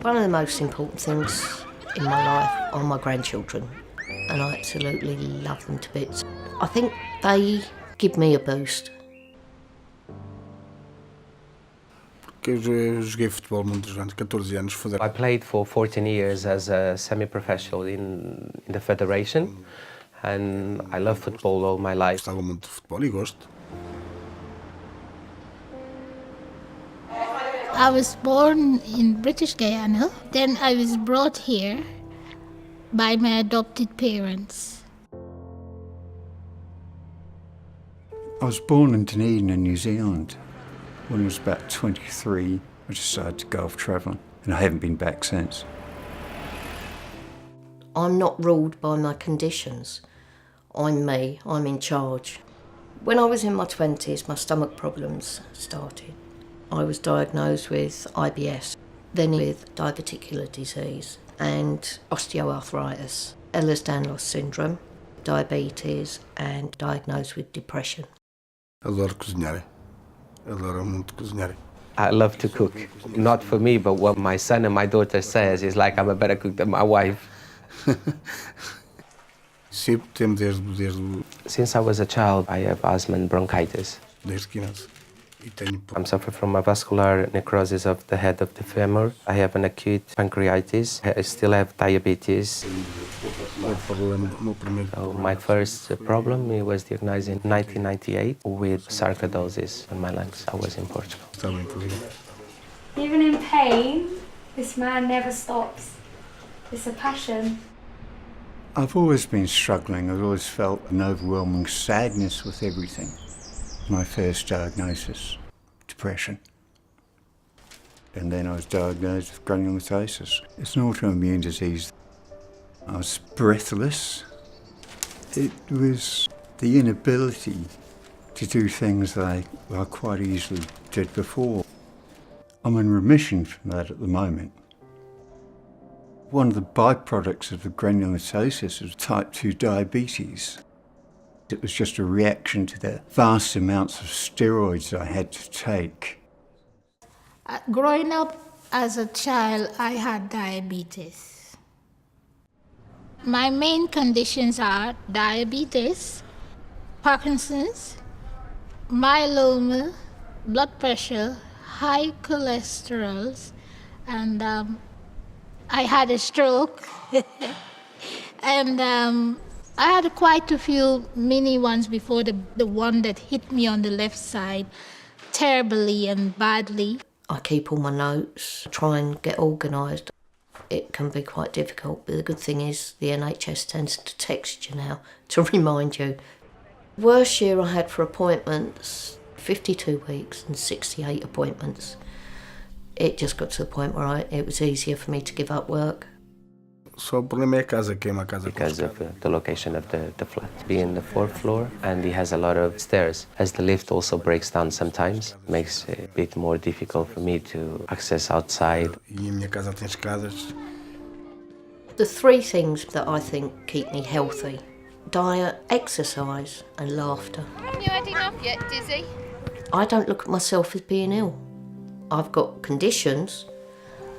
One of the most important things in my life are my grandchildren, and I absolutely love them to bits. I think they give me a boost. Eu joguei futebol muitos anos, 14 anos. I played for 14 years as a semi-professional in the federation, and I love football all my life. Gostava muito de futebol e gosto. I was born in British Guyana, then I was brought here by my adopted parents. I was born in Dunedin in New Zealand. When I was about 23, I decided to go off travelling, and I haven't been back since. I'm not ruled by my conditions. I'm me, I'm in charge. When I was in my 20s, my stomach problems started. I was diagnosed with IBS, then with diverticular disease and osteoarthritis, Ehlers-Danlos syndrome, diabetes and diagnosed with depression. Adoro cozinhar. Adoro muito cozinhar. I love to cook, not for me, but what my son and my daughter says is like I'm a better cook than my wife. Sempre temos desde Since I was a child, I have asthma and bronchitis. criança. E tenho I'm suffering from a vascular necrosis of the head of the femur. I have an acute pancreatitis. I still have diabetes. problema no primeiro. So my first problem was diagnosed in 1998 with sarcoidosis in my lungs. I was in Portugal. Estava em Portugal. Even in pain, this man never stops. It's a passion. I've always been struggling. I've always felt an overwhelming sadness with everything. My first diagnosis, depression. And then I was diagnosed with granulomatosis. It's an autoimmune disease. I was breathless. It was the inability to do things that I quite easily did before. I'm in remission from that at the moment. One of the byproducts of the granulomatosis is type 2 diabetes. It was just a reaction to the vast amounts of steroids I had to take. Growing up as a child, I had diabetes. My main conditions are diabetes, Parkinson's, myeloma, blood pressure, high cholesterol, and I had a stroke. And I had quite a few mini ones before the one that hit me on the left side terribly and badly. I keep all my notes, try and get organised. It can be quite difficult, but the good thing is the NHS tends to text you now to remind you. Worst year I had for appointments, 52 weeks and 68 appointments. It just got to the point where it was easier for me to give up work. Só o problema é a casa, que é uma casa Because of the location of the flat. Being the fourth floor, and it has a lot of stairs. As the lift also breaks down sometimes, makes it a bit more difficult for me to access outside. E a minha casa tem escadas. The three things that I think keep me healthy: diet, exercise and laughter. Haven't you had enough yet, Dizzy? I don't look at myself as being ill. I've got conditions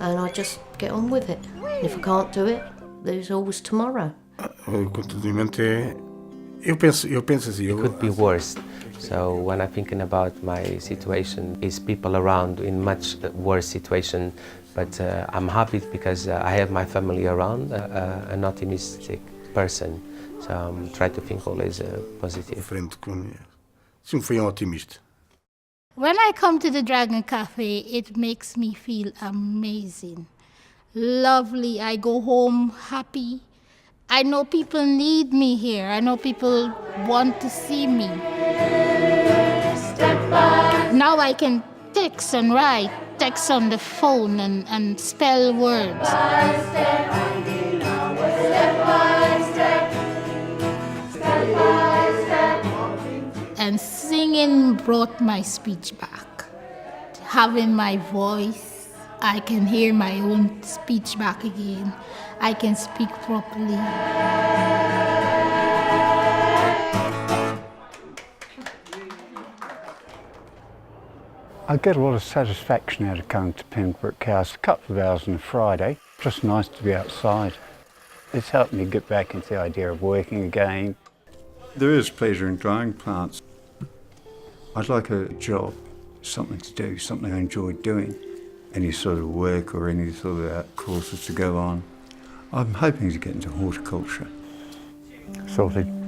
and I just get on with it. And if I can't do it, there's always tomorrow. Continuamente é... Eu penso assim... It could be worse. So when I'm thinking about my situation, is people around in much worse situation, but I'm happy because I have my family around, an optimistic person. So I'm trying to think always positive. Frente com... Sim, foi otimista. When I come to the Dragon Cafe, it makes me feel amazing. Lovely. I go home happy. I know people need me here. I know people want to see me. Now I can text and write, text on the phone and spell words. And singing brought my speech back. Having my voice, I can hear my own speech back again. I can speak properly. I get a lot of satisfaction out of coming to Pembroke House, a couple of hours on a Friday. Just nice to be outside. It's helped me get back into the idea of working again. There is pleasure in growing plants. I'd like a job, something to do, something I enjoy doing. Any sort of work or any sort of courses to go on. I'm hoping to get into horticulture. Sorted.